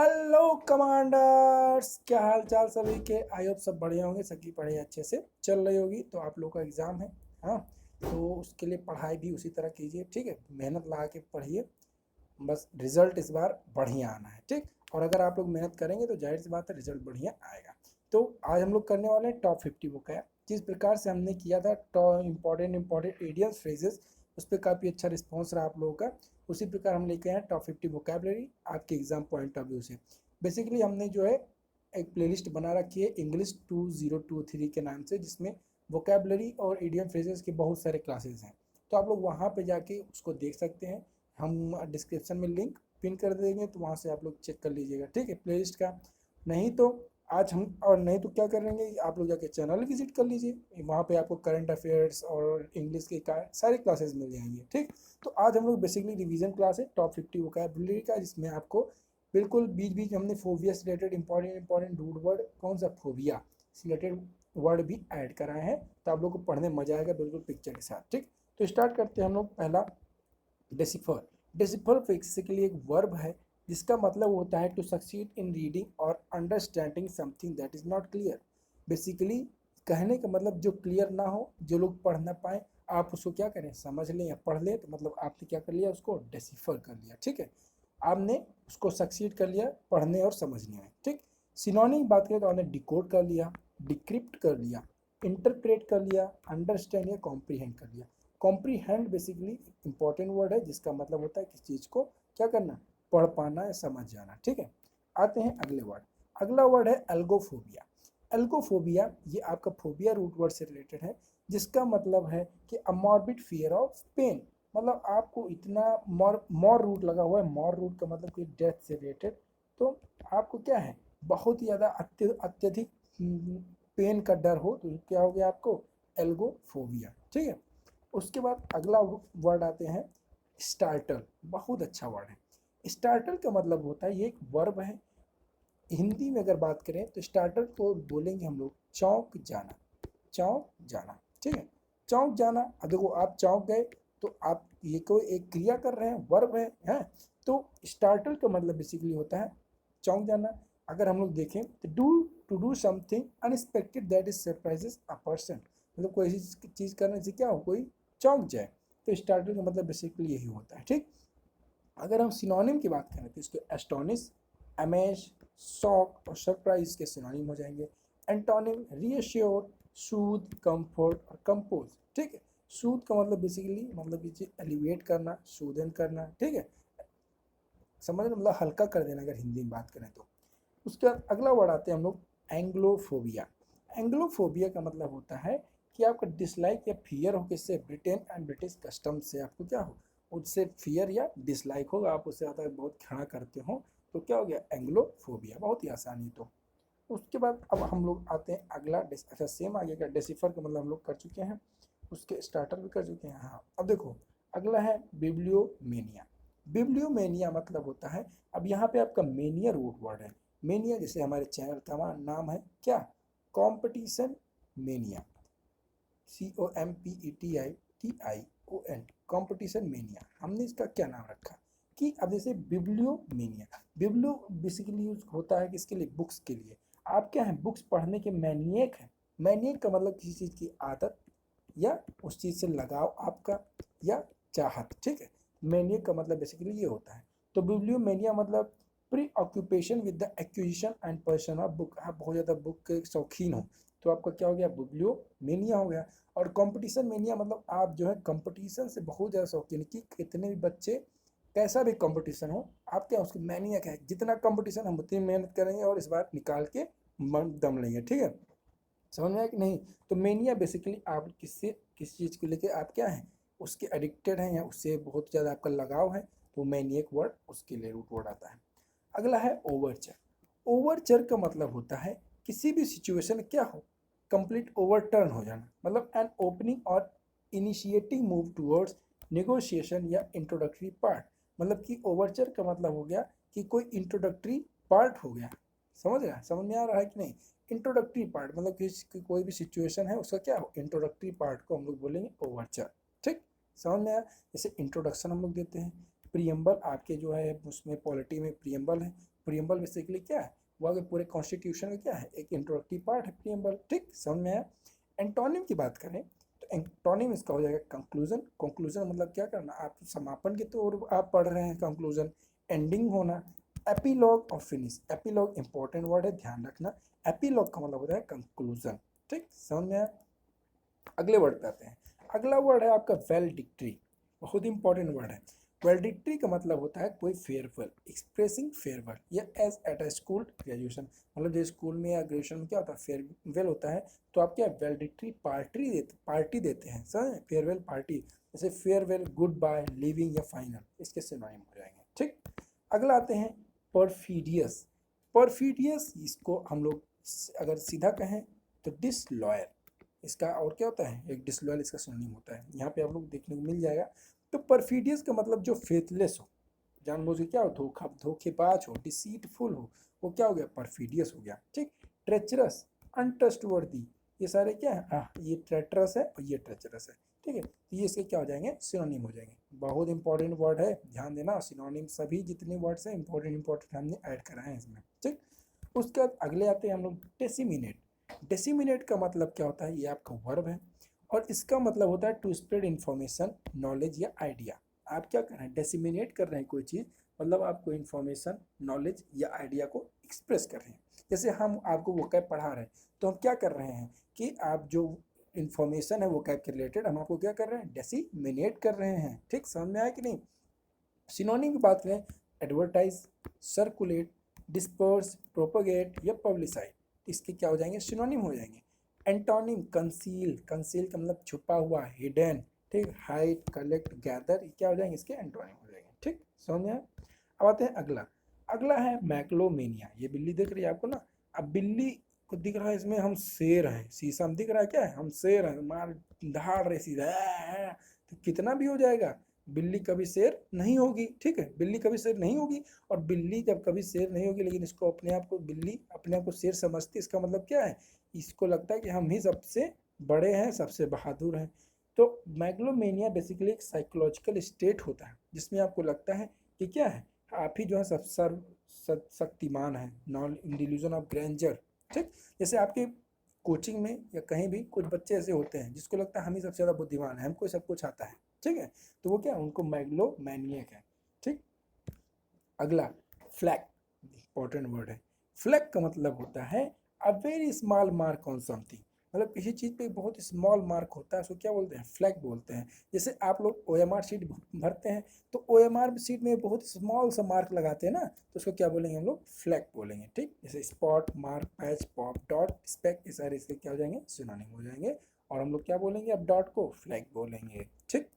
Hello commanders, क्या हाल चाल सभी के। आई होप सब बढ़िया होंगे, सबकी पढ़ाई अच्छे से चल रही होगी। तो आप लोग का एग्ज़ाम है, हाँ, तो उसके लिए पढ़ाई भी उसी तरह कीजिए, ठीक है। मेहनत लगा के पढ़िए, बस रिजल्ट इस बार बढ़िया आना है, ठीक। और अगर आप लोग मेहनत करेंगे तो जाहिर सी बात है रिजल्ट बढ़िया आएगा। तो आज हम लोग करने वाले हैं टॉप 50 बुक है। जिस प्रकार से हमने किया था टॉप इंपॉर्टेंट एडियंस फ्रेजेस, उस पर काफ़ी अच्छा रिस्पॉन्स रहा आप लोगों का। उसी प्रकार हम लेके आए टॉप 50 वोकेबलरी आपके एग्जाम पॉइंट ऑफ व्यू से। बेसिकली हमने जो है एक प्लेलिस्ट बना रखी है इंग्लिश 2023 के नाम से, जिसमें वोकेबलरी और इडियम फ्रेजेस के बहुत सारे क्लासेस हैं। तो आप लोग वहाँ पे जाके उसको देख सकते हैं। हम डिस्क्रिप्शन में लिंक पिन कर देंगे, तो वहाँ से आप लोग चेक कर लीजिएगा, ठीक है, प्लेलिस्ट का। नहीं तो आज हम, और नहीं तो क्या करेंगे, आप लोग जाके चैनल विजिट कर लीजिए, वहाँ पे आपको करंट अफेयर्स और इंग्लिश के सारे क्लासेस मिल जाएंगे, ठीक। तो आज हम लोग बेसिकली रिवीजन क्लास है टॉप 50 वोकैबुलरी का, जिसमें आपको बिल्कुल बीच बीच हमने फोबिया से रिलेटेड इंपॉर्टेंट रूट वर्ड, कौन सा फोबिया से रिलेटेड वर्ड भी ऐड कराए हैं। तो आप लोग को पढ़ने में मजा आएगा बिल्कुल पिक्चर के साथ, ठीक। तो स्टार्ट करते हैं हम लोग। पहला डेसिफर। डेसिफर बेसिकली एक वर्ब है जिसका मतलब होता है टू सक्सीड इन रीडिंग और understanding something that is not clear. Basically कहने का मतलब जो क्लियर ना हो, जो लोग पढ़ ना पाए, आप उसको क्या करें, समझ लें या पढ़ लें, तो मतलब आपने क्या कर लिया, उसको डेसिफर कर लिया, ठीक है। आपने उसको सक्सीड कर लिया पढ़ने और समझने में, ठीक। सिनोनिम बात करें तो आपने डिकोड कर लिया, डिक्रिप्ट कर लिया, इंटरप्रेट कर लिया, अंडरस्टैंड या कॉम्प्रीहेंड कर लिया। कॉम्प्रीहेंड बेसिकली इंपॉर्टेंट वर्ड है जिसका मतलब होता है किसी चीज़ को क्या करना, पढ़ पाना या समझ जाना, ठीक है। आते हैं अगले वर्ड। अगला वर्ड है एल्गोफोबिया। एल्गोफोबिया ये आपका फोबिया रूट वर्ड से रिलेटेड है, जिसका मतलब है कि अ मॉर्बिड फियर ऑफ पेन। मतलब आपको इतना मॉर रूट लगा हुआ है, मॉर रूट का मतलब कि डेथ से रिलेटेड। तो आपको क्या है, बहुत ही ज़्यादा अत्यधिक पेन का डर हो, तो क्या हो गया आपको, एल्गोफोबिया, ठीक है। उसके बाद अगला वर्ड आते हैं स्टार्टल। बहुत अच्छा वर्ड है। स्टार्टल का मतलब होता है, ये एक वर्ब है। हिंदी में अगर बात करें तो स्टार्टल को बोलेंगे हम लोग चौंक जाना। चौंक जाना, ठीक है। चौंक जाना, अब देखो आप चौंक गए तो आप ये कोई एक क्रिया कर रहे हैं, वर्ब है, हैं। तो स्टार्टल का मतलब बेसिकली होता है चौंक जाना। अगर हम लोग देखें तो to do something unexpected that is surprises a person. मतलब कोई ऐसी चीज़ करने से क्या हो, कोई चौंक जाए। तो स्टार्टल का मतलब बेसिकली यही होता है, ठीक। अगर हम सिनोनिम की बात करें तो इसके एस्टोनिश, अमेज, शॉक और सरप्राइज के सिनोनिम हो जाएंगे। एंटोनिम रीअश्योर, सूद, कंफर्ट और कंपोज, ठीक है। सूद का मतलब बेसिकली मतलब ये एलिवेट करना, सूदन करना, ठीक है, समझ रहे, मतलब हल्का कर देना अगर हिंदी में बात करें तो। उसके बाद अगला वर्ड आते हैं हम लोग एंग्लोफोबिया। एंग्लोफोबिया का मतलब होता है कि आपका डिसलाइक या फियर हो किससे, ब्रिटेन एंड ब्रिटिश कस्टम से आपको क्या हो, उससे फियर या डिसलाइक होगा, आप उससे ज़्यादा बहुत खड़ा करते हो, तो क्या हो गया, एंग्लोफोबिया। बहुत ही आसानी। तो उसके बाद अब हम लोग आते हैं अगला अच्छा सेम आगे का डेसिफर का मतलब हम लोग कर चुके हैं, उसके स्टार्टर भी कर चुके हैं, हाँ। अब देखो अगला है बिब्लियोमेनिया। बिब्लियोमेनिया मतलब होता है, अब यहाँ पे आपका मेनिया रूट वर्ड है। मेनिया जैसे हमारे चैनल का नाम है क्या, competition mania, COMPETITION, competition mania. हमने इसका क्या नाम रखा कि अब जैसे बिब्लियोमेनिया, बिब्लियो बेसिकली यूज होता है किसके लिए, बुक्स के लिए। आप क्या है, बुक्स पढ़ने के मैनिएक हैं। मैनिएक का मतलब किसी चीज़ की आदत या उस चीज़ से लगाव आपका या चाहत, ठीक है। मैनिएक का मतलब बेसिकली ये होता है। तो बिब्लियोमेनिया मतलब pre occupation with the acquisition and person of book. आप बहुत ज़्यादा बुक के शौकीन हो तो आपका क्या हो गया, बिब्लियोमेनिया हो गया। और कंपटीशन मेनिया मतलब आप जो है कंपटीशन से बहुत ज़्यादा शौकीन, कि कितने भी बच्चे कैसा भी कंपटीशन हो, आप क्या उसके मैनियक है, जितना कंपटीशन हम उतनी मेहनत करेंगे और इस बार निकाल के दम लेंगे, ठीक है। समझ में आया कि नहीं। तो मेनिया बेसिकली आप किससे, किस चीज़ को लेके आप क्या हैं, उसके एडिक्टेड हैं या उससे बहुत ज़्यादा आपका लगाव है, तो मैनियक वर्ड उसके लिए रूट वर्ड आता है। अगला है ओवरचर। ओवरचर का मतलब होता है किसी भी सिचुएशन में क्या हो, कंप्लीट ओवरटर्न हो जाना, मतलब एन ओपनिंग और इनिशिएटिंग मूव टूवर्ड्स नेगोशिएशन या इंट्रोडक्टरी पार्ट। मतलब कि ओवरचर का मतलब हो गया कि कोई इंट्रोडक्टरी पार्ट हो गया। समझ रहा है, समझ में आ रहा है कि नहीं। इंट्रोडक्टरी पार्ट मतलब कि कोई भी सिचुएशन है उसका क्या हो, इंट्रोडक्टरी पार्ट को हम लोग बोलेंगे ओवरचर, ठीक। समझ में आया। जैसे इंट्रोडक्शन हम लोग देते हैं, प्रियम्बल आपके जो है उसमें पॉलिटी में प्रियम्बल है, प्रियम्बल बेसिकली क्या है, वो आगे पूरे कॉन्स्टिट्यूशन का क्या है, एक इंट्रोडक्टरी पार्ट है प्रियम्बल, ठीक, समझ में आया। एंटोनिम की बात करें तो एंटोनिम इसका हो जाएगा कंक्लूजन। कंक्लूजन मतलब क्या करना, आप समापन की तौर आप पढ़ रहे हैं, कंक्लूजन एंडिंग होना। एपीलॉग और फिनिश, एपीलॉग इंपॉर्टेंट वर्ड है, ध्यान रखना। एपीलॉग का मतलब होता है कंक्लूजन, ठीक, समझ में आया। अगले वर्ड पे आते हैं। अगला वर्ड है आपका वेलडिक्टरी, बहुत इंपॉर्टेंट वर्ड है। वेलडिक्टरी का मतलब होता है कोई फेयरवेल, एक्सप्रेसिंग फेयरवेल, या as at a school graduation, मतलब जो स्कूल में या ग्रेजुएशन में क्या होता है फेयरवेल होता है, तो आप क्या वेलडिक्टरी पार्टी देते हैं, समझ, फेयरवेल पार्टी, जैसे फेयरवेल, गुड बाय, लिविंग या फाइनल, इसके सिनोनिम हो जाएंगे, ठीक। अगला आते हैं परफिडियस। परफिडियस इसको हम लोग अगर सीधा कहें तो डिसलॉयल, इसका और क्या होता है, एक डिसलॉयल इसका सिनोनिम होता है, यहाँ पे आप लोग देखने को मिल जाएगा। तो परफिडियस का मतलब जो फेथलेस हो, जानबूझ के क्या हो, धोखेबाज हो, डिसीटफुल हो, वो क्या हो गया, परफिडियस हो गया, ठीक। ट्रेचरस, अनट्रस्टवर्दी, ये सारे क्या है, ये ट्रेटरस है और ये ट्रेचरस है, ठीक है, तो ये इसके क्या हो जाएंगे, सिनोनिम हो जाएंगे। बहुत इंपॉर्टेंट वर्ड है, ध्यान देना, सिनोनिम सभी जितने वर्ड्स हैं इंपॉर्टेंट हमने ऐड कराए हैं इसमें, ठीक। उसके बाद अगले आते हैं हम लोग डेसिमिनेट। डेसिमिनेट का मतलब क्या होता है, ये आपका वर्ब है और इसका मतलब होता है टू स्प्रेड इंफॉर्मेशन, नॉलेज या आइडिया। आप क्या कर रहे हैं, डेसिमिनेट कर रहे हैं कोई चीज़, मतलब आप कोई इंफॉर्मेशन, नॉलेज या आइडिया को एक्सप्रेस कर रहे हैं। जैसे हम आपको वोकैब पढ़ा रहे हैं तो हम क्या कर रहे हैं कि आप जो इंफॉर्मेशन है वोकैब के रिलेटेड हम आपको क्या कर रहे हैं, डेसिमिनेट कर रहे हैं, ठीक, समझ में आया कि नहीं। सिनोनिम की बात करें, एडवर्टाइज, सर्कुलेट, डिस्पर्स, प्रोपोगेट या पब्लिसाइड, इसके क्या हो जाएंगे, सिनोनिम हो जाएंगे। एंटोनिम कंसील, कंसील का मतलब छुपा हुआ, हिडन, ठीक, हाइड, कलेक्ट, गैदर, क्या हो जाएंगे, इसके एंटोनिम हो जाएंगे, ठीक, समझ में आया। अब आते हैं अगला। अगला है मैक्लोमेनिया, ये बिल्ली दिख रही है आपको ना, अब बिल्ली को दिख रहा है इसमें हम शेर हैं, शीशा में दिख रहा है क्या है, हम शेर हैं, मार धाड़ रहे सीधा, तो कितना भी हो जाएगा, बिल्ली कभी शेर नहीं होगी, ठीक है, बिल्ली कभी शेर नहीं होगी। और बिल्ली जब कभी शेर नहीं होगी लेकिन इसको अपने आप को, बिल्ली अपने आप को शेर समझती, इसका मतलब क्या है, इसको लगता है कि हम ही सबसे बड़े हैं, सबसे बहादुर हैं। तो मैग्लोमेनिया बेसिकली एक साइकोलॉजिकल स्टेट होता है जिसमें आपको लगता है कि क्या है, आप ही जो है सब सर्व शक्तिमान है, नॉन डिल्यूजन ऑफ ग्रैंडर, ठीक। जैसे आपके कोचिंग में या कहीं भी कुछ बच्चे ऐसे होते हैं जिसको लगता है हम ही सबसे ज़्यादा बुद्धिमान है, हमको सब कुछ आता है, ठीक है, तो वो क्या है, उनको मैग्लोमैनियक है, ठीक। अगला फ्लैग, इंपॉर्टेंट वर्ड है। फ्लैग का मतलब होता है a very small mark on something, मतलब किसी चीज़ पे बहुत स्मॉल मार्क होता है, उसको क्या बोलते हैं, फ्लैग बोलते हैं। जैसे आप लोग OMR शीट भरते हैं तो OMR शीट में बहुत स्मॉल सा मार्क लगाते हैं ना, तो उसको क्या बोलेंगे हम लोग, फ्लैग बोलेंगे, ठीक। जैसे spot, mark, patch, pop, dot, speck, ये सारे इसके क्या हो जाएंगे, सिनोनिम हो जाएंगे। और हम लोग क्या बोलेंगे, अब डॉट को फ्लैग बोलेंगे, ठीक।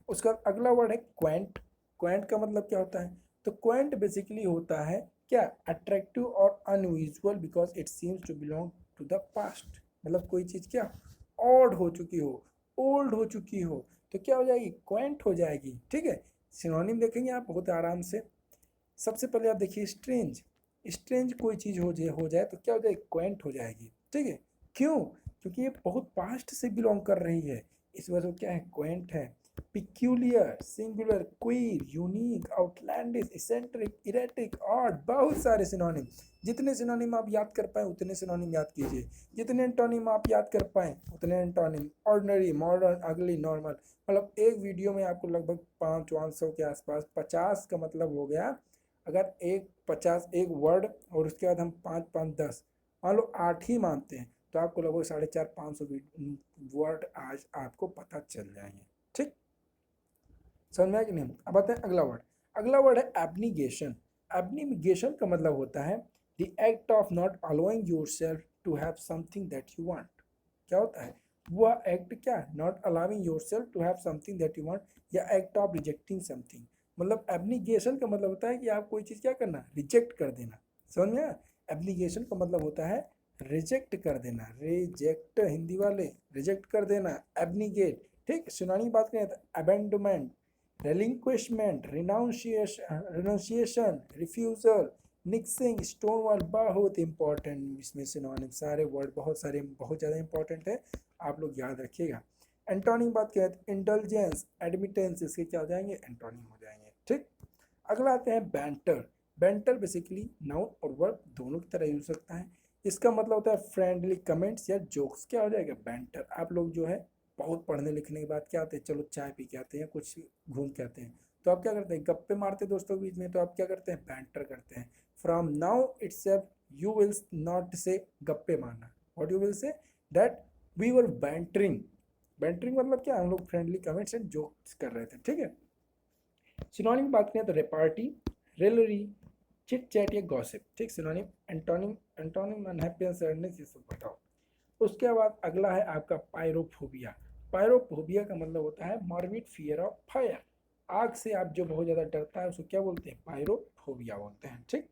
उसका अगला वर्ड है क्वेंट। क्वेंट का मतलब क्या होता है, तो क्वेंट बेसिकली होता है क्या, अट्रैक्टिव और unusual because it seems to belong to the past, मतलब कोई चीज़ क्या ऑड हो चुकी हो, ओल्ड हो चुकी हो, तो क्या हो जाएगी, क्वेंट हो जाएगी, ठीक है। सिनोनिम देखेंगे आप बहुत आराम से। सबसे पहले आप देखिए स्ट्रेंज, स्ट्रेंज कोई चीज़ हो जाए तो क्या हो जाएगी, क्वेंट हो जाएगी, ठीक है। क्यों, क्योंकि ये बहुत पास्ट से बिलोंग कर रही है, इस वजह से क्या है, क्वेंट है। Peculiar, singular, queer, unique, outlandish, eccentric, erratic, odd, बहुत सारे सिनोनिम। जितने सिनोनिम आप याद कर पाए उतने सिनोनिम याद कीजिए, जितने एंटोनिम आप याद कर पाए उतने एंटोनिम। ऑर्डिनरी, मॉडर्न, अगली, नॉर्मल, मतलब एक वीडियो में आपको लगभग 500 के आसपास, 50 का मतलब हो गया, अगर एक 50 एक वर्ड और उसके बाद हम 5 5 10, मान लो 8 ही मानते हैं तो आपको लगभग 450-500 वर्ड आज आपको पता चल जाएंगे, ठीक, समझ में आया कि नहीं। अब आते हैं अगला वर्ड। अगला वर्ड है एब्निगेशन। एब्निगेशन का मतलब होता है the act of not allowing yourself to have something that you want. क्या होता है वह एक्ट, क्या, not allowing yourself to have something that you want, या एक्ट ऑफ रिजेक्टिंग समथिंग। मतलब एब्निगेशन का मतलब होता है कि आप कोई चीज़ क्या करना, रिजेक्ट कर देना, समझ में आया। एब्निगेशन का मतलब होता है रिजेक्ट कर देना, रिजेक्ट हिंदी वाले, रिजेक्ट कर देना, एब्निगेट, ठीक। सुनानी बात करें तो abandonment, relinquishment, renunciation, refusal, nixing, stone wall, बहुत इंपॉर्टेंट इसमें सिनोनिम, सारे वर्ड बहुत सारे बहुत ज़्यादा इंपॉर्टेंट है, आप लोग याद रखिएगा। एंटोनिम बात करें तो इंडल्जेंस, एडमिटेंस, इसके क्या हो जाएंगे, एंटोनिम हो जाएंगे, ठीक। अगला आते हैं बैंटर। बैंटर बेसिकली नाउन और वर्ब दोनों की तरह यूज सकता है। इसका मतलब होता है फ्रेंडली कमेंट्स या जोक्स। क्या हो जाएगा? बैंटर। आप लोग जो है बहुत पढ़ने लिखने के बाद क्या आते हैं, चलो चाय पी के आते हैं, कुछ घूम के आते हैं, तो आप क्या करते हैं, गप्पे मारते हैं दोस्तों के बीच में, तो आप क्या करते हैं, बैंटर करते हैं। From now itself you will not say गप्पे मारना, what you will say that we were bantering. Bantering मतलब क्या, हम लोग फ्रेंडली कमेंट्स एंड जोक्स कर रहे थे, ठीक है। सिनोनिम बात करें तो रेपार्टी, रेलरी, चिट चैट या गॉसिप, ठीक। Synonym antonym, antonym unhappiness, sadness, ये सब बताओ। उसके बाद अगला है आपका पायरोफोबिया। पायरोफोबिया का मतलब होता है मॉर्बिड फियर ऑफ फायर। आग से आप जो बहुत ज़्यादा डरता है उसको क्या बोलते हैं, पायरोफोबिया बोलते हैं, ठीक।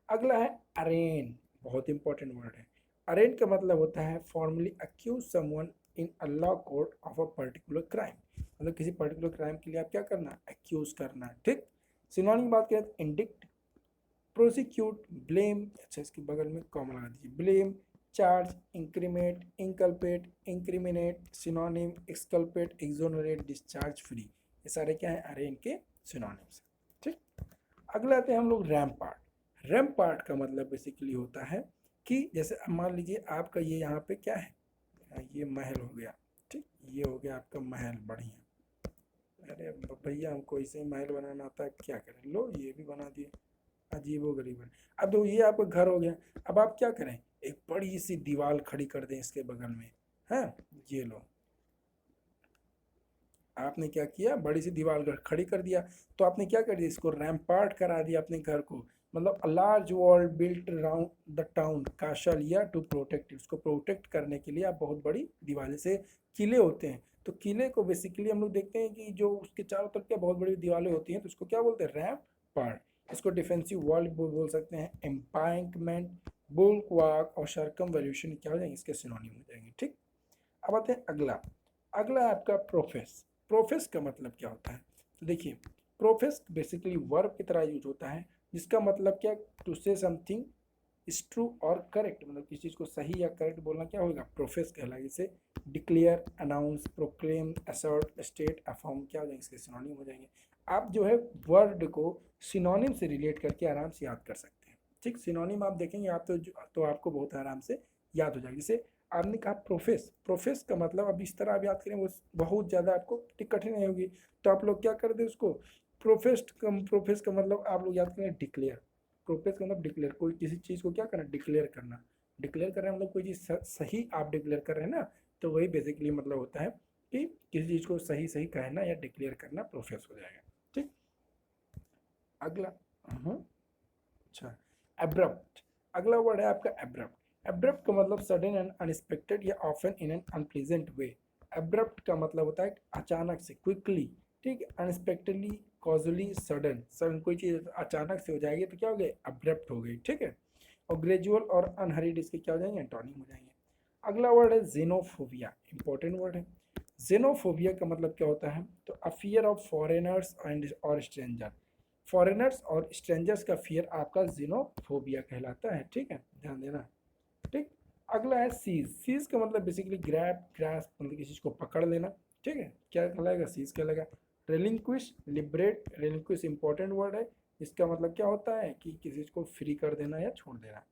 अगला है अरेन, बहुत इंपॉर्टेंट वर्ड है। अरेन का मतलब होता है formally accuse someone in a law court of a particular crime, मतलब किसी पर्टिकुलर क्राइम के लिए आप क्या करना, एक्यूज करना, ठीक। सिनोनिम बात करें तो इंडिक्ट, प्रोसिक्यूट, ब्लेम, अच्छा इसके बगल में कॉमा लगा दीजिए, blame, charge, incriminate, inculpate, incriminate, synonym, exculpate, exonerate, discharge, free, ये सारे क्या है, अरेन के सिनोनिम्स, ठीक। अगला आते हैं हम लोग रैम पार्ट। रैम पार्ट का मतलब बेसिकली होता है कि जैसे मान लीजिए आपका ये यहाँ पे क्या है, ये महल हो गया, ठीक, ये हो गया आपका महल, बढ़िया। अरे भैया हमको ऐसे ही महल बनाना आता है, क्या करें, लो ये भी बना दिए, अजीबो गरीब है। अब तो ये आपका घर हो गया, अब आप क्या करें, एक बड़ी सी दीवार खड़ी कर दें इसके बगल में, है, ये लो, आपने क्या किया, बड़ी सी दीवार खड़ी कर दिया, तो आपने क्या कर दिया, इसको रैम्पार्ट करा दिया अपने घर को, मतलब a large wall built around the town castle या टू प्रोटेक्ट, उसको प्रोटेक्ट करने के लिए आप बहुत बड़ी दीवार, जैसे किले होते हैं, तो किले को बेसिकली हम लोग देखते हैं कि जो उसके चारों तरफ क्या बहुत बड़ी दीवारें होती हैं, तो उसको क्या बोलते हैं, रैम्प पार्ट। इसको डिफेंसिव वॉल बोल सकते हैं, एम्पांकमेंट, बुलवार्क और सर्कमवैल्यूशन क्या हो जाएंगे, इसके सिनोनिम हो जाएंगे, ठीक। अब आते हैं अगला। अगला है आपका प्रोफेस। प्रोफेस का मतलब क्या होता है, तो देखिए प्रोफेस बेसिकली वर्ब की तरह यूज होता है, जिसका मतलब क्या, to say something is true और करेक्ट, मतलब किसी चीज़ को सही या करेक्ट बोलना क्या होगा, प्रोफेस कहलाएगा। जैसे declare, announce, proclaim, assert, state, affirm, क्या हो जाएंगे, इसके सिनोनिम हो जाएंगे। आप जो है वर्ड को सिनोनिम से रिलेट करके आराम से याद कर सकते हैं, ठीक। सिनोनिम आप देखेंगे आप तो आपको बहुत आराम से याद हो जाएगा। जैसे आपने कहा प्रोफेस, प्रोफेस का मतलब अब इस तरह आप याद करें वो बहुत ज़्यादा आपको कठिन नहीं होगी, तो आप लोग क्या कर दे उसको, प्रोफेस का मतलब आप लोग याद करें डिक्लेयर। प्रोफेस का मतलब डिक्लेयर, कोई किसी चीज़ को क्या करना, डिक्लेयर करना। डिक्लेयर कर रहे हैं मतलब कोई चीज़ सही आप डिक्लेयर कर रहे हैं ना, तो वही बेसिकली मतलब होता है कि किसी चीज़ को सही सही कहना या डिक्लेयर करना प्रोफेस हो जाएगा, ठीक। अगला, अच्छा, एब्रप्ट। अगला वर्ड है आपका एब्रप्ट। एब्रप्ट का मतलब सडन एंड अनएक्सपेक्टेड या often in an unpleasant way. Abrupt का मतलब होता है अचानक से, क्विकली, ठीक है, अनएक्सपेक्टेडली, कॉजुअली, सडन, सडन कोई चीज़ अचानक से हो जाएगी तो क्या हो गई, एब्रप्ट हो गई, ठीक है। और ग्रेजुअल और अनहरीड इसके क्या हो जाएंगे, एंटोनिम हो जाएंगे। अगला वर्ड है जेनोफोबिया, इंपॉर्टेंट वर्ड है। जेनोफोबिया का मतलब क्या होता है, तो a fear of foreigners and और स्ट्रेंजर। फॉरेनर्स और स्ट्रेंजर्स का फियर आपका जेनोफोबिया कहलाता है, ठीक है, ध्यान देना, ठीक। अगला है सीज। सीज का मतलब बेसिकली ग्रैब, ग्रास्प, मतलब किसी चीज़ को पकड़ लेना, ठीक है, क्या कहलाएगा, सीज कहलाएगा। Relinquish, liberate, relinquish important word है, इसका मतलब क्या होता है कि किसी चीज़ को फ्री कर देना या छोड़ देना।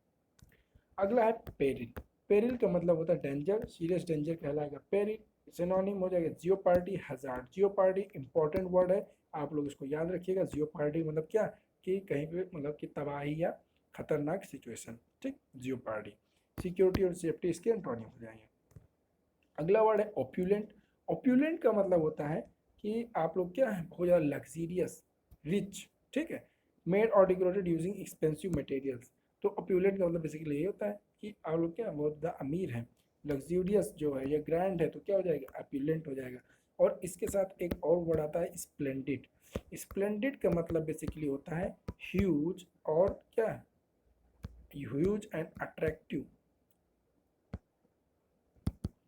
अगला है पेरिल। पेरिल का मतलब होता है डेंजर, सीरियस डेंजर कहलाएगा पेरिल। सिनोनिम हो जाएगा jeopardy, hazard. Jeopardy important word है, आप लोग इसको याद रखिएगा। जियोपार्डी मतलब क्या, कि कहीं पे मतलब कि तबाही या खतरनाक सिचुएशन, ठीक, जियोपार्डी। सिक्योरिटी और सेफ्टी इसके एंटोनिम हो जाएंगे। अगला वर्ड है ओप्यूलेंट। ओप्यूलेंट का मतलब होता है कि आप लोग क्या है, बहुत ज़्यादा लग्जीरियस, रिच, ठीक है, मेड और डेकोरेटेड यूजिंग एक्सपेंसिव मटेरियल्स। तो ओप्यूलेंट का मतलब बेसिकली यही होता है कि आप लोग क्या बहुत ज़्यादा अमीर हैं। लग्जूरियस जो है या ग्रैंड है तो क्या हो जाएगा, ओप्यूलेंट हो जाएगा। और इसके साथ एक और वर्ड आता है स्प्लेंडिड। स्प्लेंडिड का मतलब बेसिकली होता है ह्यूज और क्या, ह्यूज एंड अट्रैक्टिव,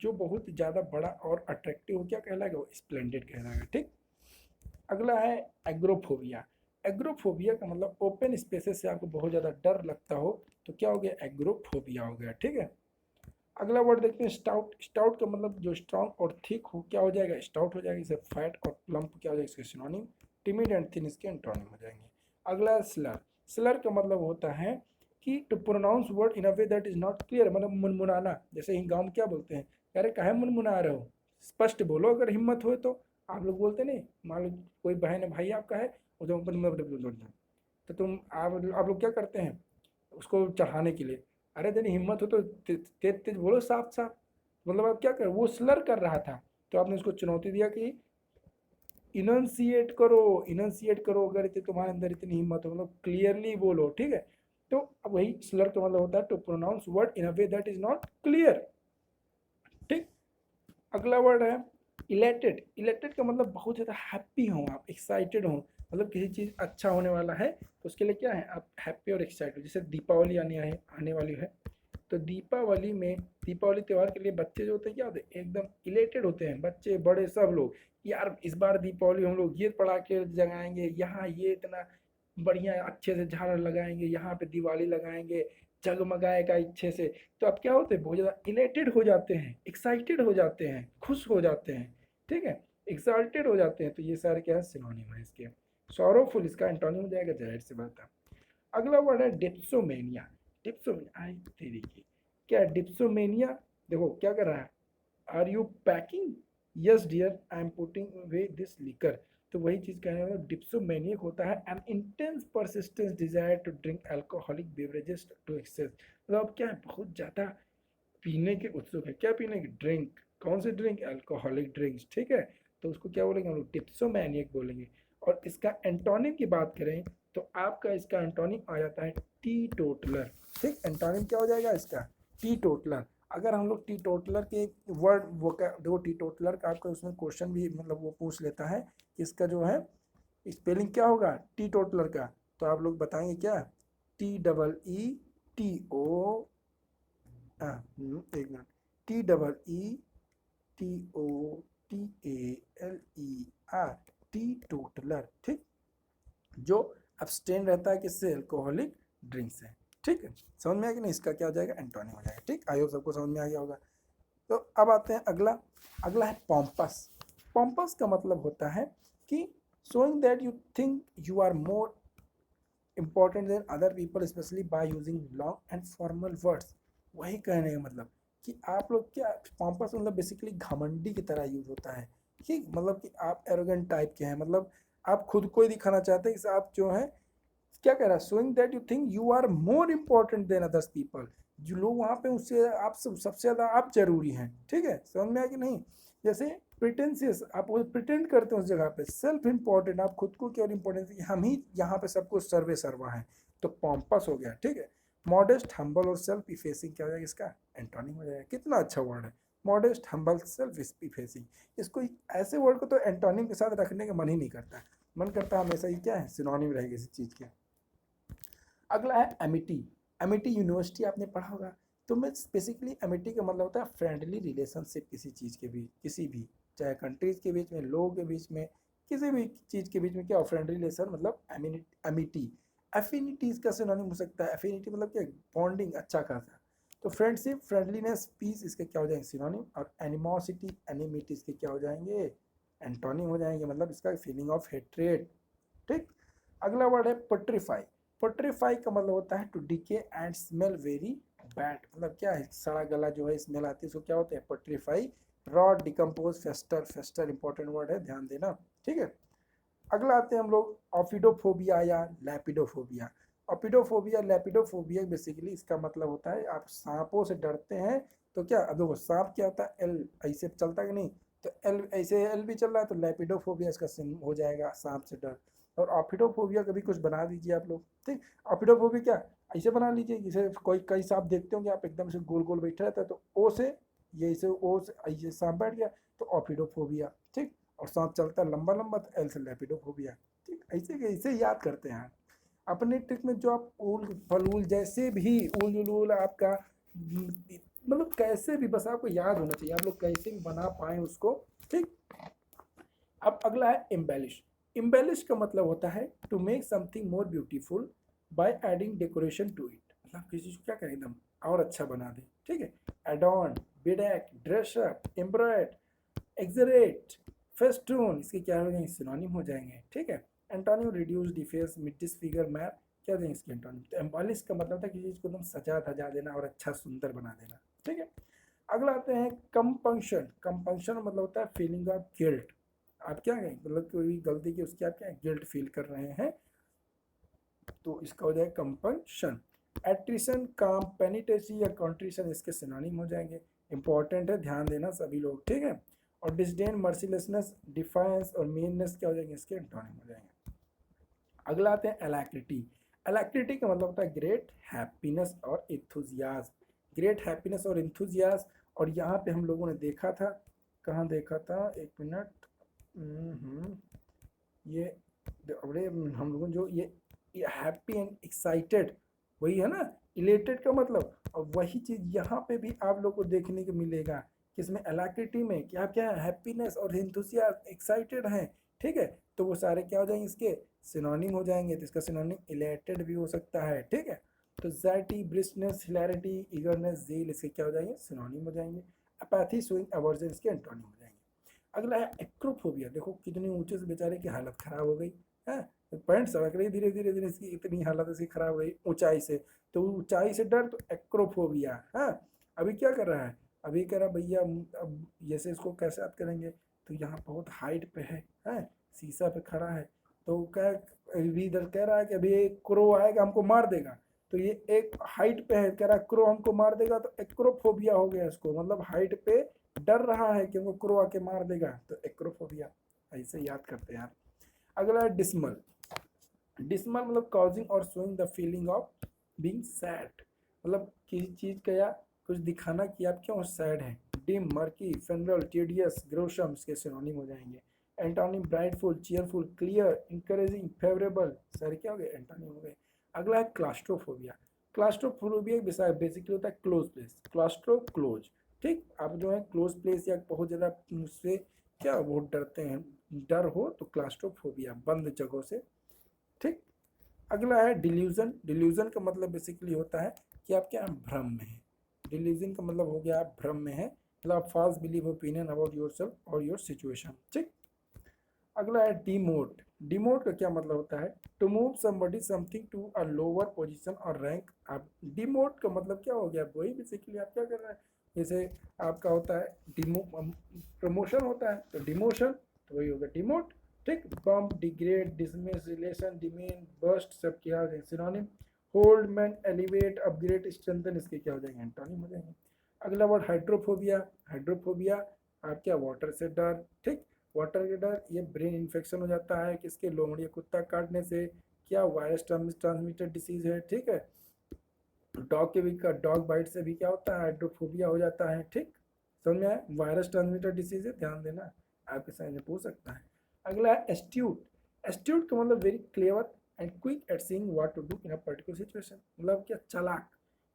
जो बहुत ज़्यादा बड़ा और अट्रैक्टिव हो, क्या कहलाएगा, वो स्प्लेंडेड कहलाएगा, ठीक। अगला है एग्रोफोबिया। एग्रोफोबिया का मतलब ओपन स्पेसेस से आपको बहुत ज़्यादा डर लगता हो तो क्या हो गया, एग्रोफोबिया हो गया, ठीक है। अगला वर्ड देखते हैं स्टाउट। स्टाउट का मतलब जो स्ट्रॉन्ग और थिक हो, क्या हो जाएगा, स्टाउट हो जाएगा। इसे फैट और प्लम्प क्या हो जाएगा, इसके सिनोनिम। टिमिड एंड थिन इसके एंटोनिम हो जाएंगे। अगला है स्लर। स्लर का मतलब होता है कि to pronounce word in a way that is not clear, मतलब मुनमुनाना। जैसे ही गाँव में क्या बोलते हैं, अरे काहे मुनमुना रहे हो, स्पष्ट बोलो अगर हिम्मत हो तो। आप लोग बोलते नहीं, मान लो कोई बहन है भाई आपका है, वो तो तुम आप लोग क्या करते हैं उसको चढ़ाने के लिए, अरे तेरी हिम्मत हो तो तेज तेज बोलो साफ साफ। मतलब आप क्या कर, वो स्लर कर रहा था, तो आपने उसको चुनौती दिया कि इनंसिएट करो, अगर इतने तुम्हारे अंदर इतनी हिम्मत हो, मतलब क्लियरली बोलो, ठीक है। तो अब वही स्लर का मतलब होता है to pronounce word in a way that is not clear, ठीक। अगला वर्ड है इलेटेड। इलेटेड का मतलब बहुत ज़्यादा हैप्पी हो, आप एक्साइटेड हो, मतलब किसी चीज़ अच्छा होने वाला है तो उसके लिए क्या है, आप हैप्पी और एक्साइटेड। जैसे दीपावली आने वाली है, तो दीपावली में, दीपावली त्यौहार के लिए बच्चे जो होते हैं क्या होते हैं, एकदम इलेटेड होते हैं, बच्चे बड़े सब लोग। यार इस बार दीपावली हम लोग ये पटाखे जगाएंगे, यहाँ ये इतना बढ़िया अच्छे से झालर लगाएंगे, यहाँ पे दिवाली लगाएंगे, जगमगाएगा अच्छे से। तो अब क्या होते हैं, बहुत ज़्यादा इलेटेड हो जाते हैं, एक्साइटेड हो जाते हैं, खुश हो जाते हैं, ठीक है, एक्साइटेड हो जाते हैं। तो ये सारे क्या है, सिनोनिम है इसके। सॉरोफुल इसका एंटोनिम हो जाएगा, जाहिर सी बात है। अगला वर्ड है डिप्सोमेनिया। डिप्सोमेनिया आई तेरी की, क्या डिप्सोमेनिया, देखो क्या कर रहा है, are you packing, yes dear I am putting away this liquor. तो वही चीज कहने वाला, डिप्सोमेनियक होता है an intense persistence desire to drink alcoholic beverages to excess. मतलब क्या है, बहुत ज्यादा पीने के उत्सुक है, क्या पीने की, ड्रिंक, कौन सी ड्रिंक, अल्कोहलिक ड्रिंक्स, ठीक है। तो उसको क्या बोलेंगे हम लोग, डिप्सोमैनियक बोलेंगे। और इसका एंटोनिम की बात करें तो आपका इसका एंटोनिम आ जाता है टी टोटलर, ठीक। एंटोनिम क्या हो जाएगा इसका, टी टोटलर। अगर हम लोग टी टोटलर के वर्ड वो देखो, टी टोटलर का आपका उसमें क्वेश्चन भी मतलब वो पूछ लेता है कि इसका जो है स्पेलिंग क्या होगा टी टोटलर का, तो आप लोग बताएंगे क्या, T double E T O, एक minute, T double E T O T A L E R, T teetotaler. जो अब्सटेन रहता है किससे, अल्कोहलिक ड्रिंक से, ठीक है। समझ में आया कि नहीं, इसका क्या हो जाएगा, एंटोनिम हो जाएगा, ठीक। आई होप सबको समझ में आ गया होगा। तो अब आते हैं अगला। अगला है पॉम्पस। पॉम्पस का मतलब होता है कि showing that you think you are more important than other people especially by using long and formal words। वही कहने का मतलब कि आप लोग क्या, पॉम्पस मतलब बेसिकली घमंडी की तरह यूज होता है, ठीक। मतलब कि आप एरोगेंट टाइप के हैं, मतलब आप खुद को ही दिखाना चाहते हैं कि आप जो है, क्या कह रहा है, showing that you think you are more important than others people. जो लोग वहाँ पे उससे आप सबसे ज़्यादा आप जरूरी हैं, ठीक है। समझ में आया कि नहीं। जैसे प्रिटेंसियस, आप वो प्रिटेंड करते हैं उस जगह पे, सेल्फ इम्पोर्टेंट, आप खुद को केवल इम्पोर्टेंस, हम ही यहाँ पे सबको सर्वे सर्वा है, तो पॉम्पस हो गया, ठीक है। मॉडेस्ट, हम्बल और सेल्फ इफेसिंग क्या हो जाएगा इसका, एंटोनिम हो जाएगा। कितना अच्छा वर्ड है, मॉडेस्ट, हम्बल, सेल्फ इफेसिंग। इसको ऐसे वर्ड को तो एंटोनिम के साथ रखने का मन ही नहीं करता, मन करता है हमेशा ही क्या है, सिनोनिम रहेगी इस चीज़ के। अगला है एमिटी। एमिटी यूनिवर्सिटी आपने पढ़ा होगा, तो मैं बेसिकली एमिटी का मतलब होता है फ्रेंडली रिलेशनशिप किसी चीज़ के बीच, किसी भी, चाहे कंट्रीज के बीच में, लोगों के बीच में, किसी भी चीज़ के बीच में क्या, फ्रेंडली रिलेशन मतलब एमिटी। एफिनिटीज का सिनोनिम हो सकता है, एफिनिटी मतलब क्या, बॉन्डिंग अच्छा खासा। तो फ्रेंडशिप, फ्रेंडलीनेस, पीस, इसके क्या हो जाएंगे सिनोनिम। और एनिमोसिटी, एनिमिटी, इसके क्या हो जाएंगे, एंटोनिम हो जाएंगे, मतलब इसका फीलिंग ऑफ हेट्रेड, ठीक। अगला वर्ड है पट्रीफाई। पट्रीफाई का मतलब होता है to decay and smell very bad, मतलब क्या है, सड़ा गला जो है स्मेल आती है, उसको क्या होता है, पट्रीफाई। रॉड, डिकम्पोज, फेस्टर, फेस्टर इंपॉर्टेंट वर्ड है, ध्यान देना, ठीक है। अगला आते हैं हम लोग ऑफिडोफोबिया या लैपिडोफोबिया। ऑपिडोफोबिया, लैपिडोफोबिया बेसिकली इसका मतलब होता है आप सांपों से डरते हैं। तो क्या, अब देखो सांप क्या होता है, एल ऐसे चलता कि नहीं, तो एल ऐसे एल भी चल रहा है, तो लैपिडोफोबिया इसका सिम हो जाएगा, सांप से डर। और ऑफिडोफोबिया कभी कुछ बना दीजिए आप लोग, ठीक। ऑफिडोफोबिया क्या, ऐसे बना लीजिए जैसे कोई कई सांप देखते होंगे आप, एकदम से गोल गोल बैठे रहता है, तो ओ से, ये ऐसे ओ से ऐसे सांप बैठ गया, तो ऑफिडोफोबिया, ठीक। और सांप चलता है लंबा लंबा, तो एल से लैपिडोफोबिया, ठीक। ऐसे ऐसे याद करते हैं अपने ट्रिक में, जो आप उल फलूल जैसे भी उल उल आपका मतलब कैसे भी, बस आपको याद होना चाहिए, आप लोग कैसे भी बना पाए उसको, ठीक। अब अगला है एम्बेलिश। एम्बेलिश का मतलब होता है to make something more beautiful by adding decoration to it, मतलब किसी चीज को क्या करें एकदम और अच्छा बना दे, ठीक है। Adorn, bedeck, dress up, embroider, एक्सरेट, फेस्टून, इसके क्या हो जाएंगे, सिनोनिम हो जाएंगे, ठीक है। Antonym, reduce, deface, disfigure, mar, क्या देंगे इसके एंटोनिम। तो एम्बॉलिश का मतलब था किसी चीज़ को एकदम सजा धजा देना और अच्छा सुंदर बना देना, ठीक है। अगला आते हैं कंपंक्शन। कंपंक्शन मतलब होता है फीलिंग ऑफ गिल्ट। आप क्या कहें, मतलब कोई गलती की उसकी आप क्या गिल्ट फील कर रहे हैं, तो इसका हो जाएगा कंपंक्शन। एट्रिशन, काम, पेनिटेसी या कॉन्ट्रिशन इसके सिनोनिम हो जाएंगे। इंपॉर्टेंट है, ध्यान देना सभी लोग, ठीक है। और डिसडेन, मर्सीलेसनेस, डिफायंस और मीननेस क्या हो जाएंगे, इसके एंटोनिम हो जाएंगे। अगला आते हैं एलैक्रिटी। एलैक्रिटी का मतलब होता है ग्रेट हैप्पीनेस और इंथुजियाज्म। ग्रेट हैप्पीनेस और इंथुजियाज्म। और यहाँ पे हम लोगों ने देखा था, कहाँ देखा था, एक मिनट, ये अरे हम लोगों जो ये हैप्पी एंड एक्साइटेड, वही है ना इलेटेड का मतलब। और वही चीज़ यहाँ पे भी आप लोग को देखने को मिलेगा कि इसमें एलैक्रिटी में क्या क्या है, हैप्पीनेस और इंथुसियाज्म, एक्साइटेड हैं, ठीक है। तो वो सारे क्या हो जाएंगे, इसके सिनोनिम हो जाएंगे। तो इसका सिनोनिम इलेटेड भी हो सकता है, ठीक है। तो ज़ैटी, ब्रिस्कनेस, हिलैरिटी, ईगरनेस, ज़ील इसके क्या हो जाएंगे, सिनोनिम हो जाएंगे। अपैथी, स्विंग, एवर्जन इसके एंटोनिम हो जाएंगे। अगला है एक्रोफोबिया। देखो कितनी ऊंचे से बेचारे की हालत खराब हो गई है, पैंट सड़क रही, धीरे धीरे धीरे इसकी इतनी हालत इसकी खराब हो गई ऊंचाई से। तो ऊंचाई से डर, तो एक्रोफोबिया है। अभी क्या कर रहा है, अभी कह रहा भैया अब जैसे इसको कैसे याद करेंगे, तो यहाँ बहुत हाइट पे है, शीशा पे खड़ा है। तो क्या अभी इधर कह रहा है कि अभी एक क्रो आएगा हमको मार देगा। तो ये एक हाइट पे है, कह रहा है क्रो हमको मार देगा, तो एक्रोफोबिया हो गया इसको, मतलब हाइट पे डर रहा है कि वो क्रो आके मार देगा, तो एक्रोफोबिया। ऐसे याद करते हैं यार। अगला है डिसमल। डिसमल मतलब कॉजिंग और showing the feeling of being sad, मतलब किसी चीज का या कुछ दिखाना कि आप क्यों सैड हैं। Dim, murky, funereal, tedious, gruesome इसके सिनोनिम हो जाएंगे। Antonym brightful, cheerful, clear, encouraging, favourable, सारे क्या हो गए, एंटोनिम हो गए। अगला है क्लास्ट्रोफोबिया। क्लास्ट्रोफोबिया बेसिकली होता है क्लोज प्लेस, क्लास्ट्रो क्लोज, ठीक। आप जो है क्लोज प्लेस या बहुत ज़्यादा उससे क्या बहुत डरते हैं, डर हो तो क्लास्ट्रोफोबिया, बंद जगहों से, ठीक। अगला है डिल्यूजन। डिल्यूजन का मतलब बेसिकली होता है कि आप क्या भ्रम में हैं। डिल्यूजन का मतलब हो गया आप भ्रम में हैं, मतलब आप false believe opinion about your self और योर सिचुएशन, ठीक। अगला है डिमोट। डिमोट का क्या मतलब होता है, to move somebody something to a lower position और रैंक। आप डिमोट का मतलब क्या हो गया, वही बेसिकली आप क्या कर रहे हैं, जैसे आपका होता है डिमो प्रमोशन होता है, तो डिमोशन, तो वही होगा डिमोट, ठीक। Bump, degrade, dismiss, relation, demean, burst सब क्या हो जाएंगे, सिनोनिम। होल्डमेंट, एलिवेट, अपग्रेड, स्ट्रेंथन इसके क्या हो जाएंगे, एंटोनिम हो जाएंगे। अगला वर्ड हाइड्रोफोबिया। हाइड्रोफोबिया आप क्या वाटर से डर, ठीक। वाटर के डर, ये ब्रेन इन्फेक्शन हो जाता है किसके, लोमड़ी कुत्ता काटने से, क्या वायरस ट्रांसमिटेड डिसीज है, ठीक है। डॉग के भी डॉग बाइट से भी क्या होता है, हाइड्रोफोबिया हो जाता है, ठीक। समझ में आया, वायरस ट्रांसमिटेड डिसीज है, ध्यान देना, आपके सामने पूछ सकता है। अगला है एस्ट्यूट। एस्ट्यूट का मतलब very clever and quick at seeing what to do in a particular situation, मतलब क्या चालाक।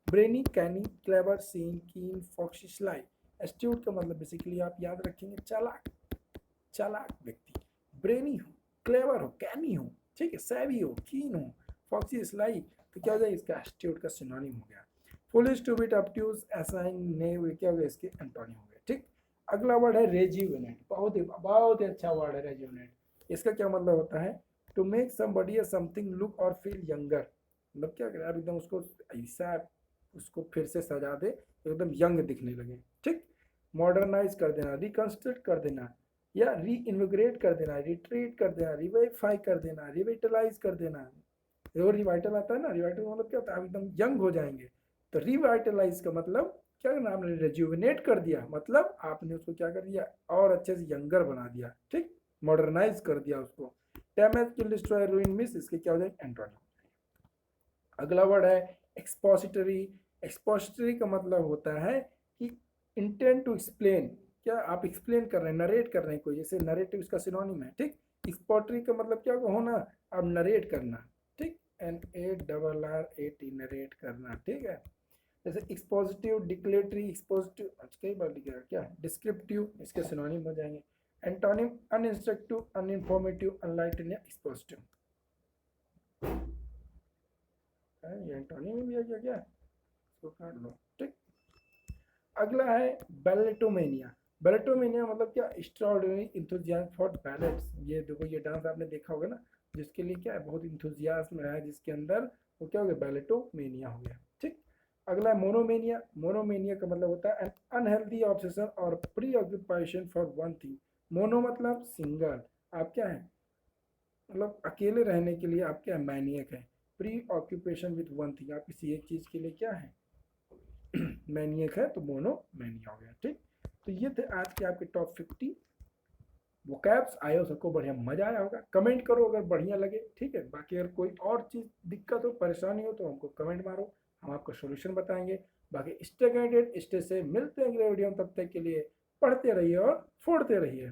Brainy, canny, clever, seen, keen, foxy, sly. Astute का मतलब बेसिकली आप याद रखेंगे चालाक, चालाक व्यक्ति। ब्रेनी हो, क्लेवर हो, कैनी हो, ठीक है, सैवी हो, कीन हो, फॉक्सी, स्लाई, तो क्या हो जाएगा, इसका एस्ट्यूट का सिनोनिम हो गया। फुलिश, स्टूपिड, ऑब्ट्यूज, असाइन, नेव, क्या हो गया, इसके एंटोनिम हो गए, ठीक। अगला वर्ड है रेज्यूवेनेट। बहुत ही अच्छा वर्ड है रेज्यूवेनेट। इसका क्या मतलब होता है, टू मेक समबडी या समथिंग लुक और फील यंगर, मतलब क्या करें आप एकदम उसको ऐसा उसको फिर से सजा दे एकदम यंग दिखने लगे, ठीक। मॉडर्नाइज कर देना, रिकंस्ट्रक्ट कर देना, या री इन्विग्रेट कर देना, रिट्रीट कर देना, रिवाइफाई कर देना, रिवाइटलाइज कर देना। वो रिवाइटल आता है ना, रिवाइटल मतलब क्या होता है, आप एकदम यंग हो जाएंगे। तो रिवाइटलाइज का मतलब क्या करना, आपने रेज्यूविनेट कर दिया, मतलब आपने उसको क्या कर दिया, और अच्छे से यंगर बना दिया, ठीक। मॉडर्नाइज कर दिया उसको। डैमेज, किल, डिस्ट्रॉय, रूइन, मिस इसके क्या हो जाएंगे, एंटोनिम। अगला वर्ड है एक्सपोजिटरी। एक्सपोजिटरी का मतलब होता है कि इंटेंट टू एक्सप्लेन, क्या आप एक्सप्लेन कर रहे हैं, नरेट कर रहे हैं कोई, जैसे नरेटिव इसका सिनोनिम है, ठीक। एक्सपोजिटरी का मतलब क्या होना, आप नरेट करना, ठीक। NARRAT, नरेट करना, ठीक है। जैसे एक्सपोजिटिव, डिक्लेटरी, एक्सपोजिटिव कई बार लिखेगा क्या, डिस्क्रिप्टिव इसके सिनोनिम हो जाएंगे। Antonym अनइंस्ट्रक्टिव, अनइंफॉर्मेटिव, अनलाइटनिंग, expositive. ये एंटोनिम में भी आ गया क्या, इसको काट लो, ठीक। अगला है बैलेटोमेनिया। बैलेटोमेनिया मतलब क्या, एक्स्ट्राऑर्डिनरी इंथुजियाज्म फॉर बैलेट्स। ये देखो ये डांस आपने देखा होगा ना, जिसके लिए क्या है, बहुत इंथुजियाज्म है जिसके अंदर, वो क्या हो गया, बैलेटोमेनिया हो गया। ठीक। अगला है मोनोमेनिया। मोनोमेनिया का मतलब होता है एन अनहेल्दी ऑब्सेशन और pre occupation for one thing. Mono मतलब सिंगल, आप क्या है, मतलब अकेले रहने के लिए आप क्या है, मैनियक है। Pre occupation with one thing, आप किसी एक चीज के लिए क्या है, मैनियक है, तो मोनो मैनिया हो गया। ठीक। तो ये थे आज के आपके टॉप 50 वोकैब्स। आयो सबको बढ़िया मजा आया होगा। कमेंट करो अगर बढ़िया लगे, ठीक है। बाकी अगर कोई और चीज दिक्कत हो, परेशानी हो, तो हमको कमेंट मारो, हम आपको सोल्यूशन बताएंगे। बाकी स्टे गाइडेड, स्टे से मिलते हैं अगले वीडियो में। तब तक के लिए पढ़ते रहिए और फोड़ते रहिए।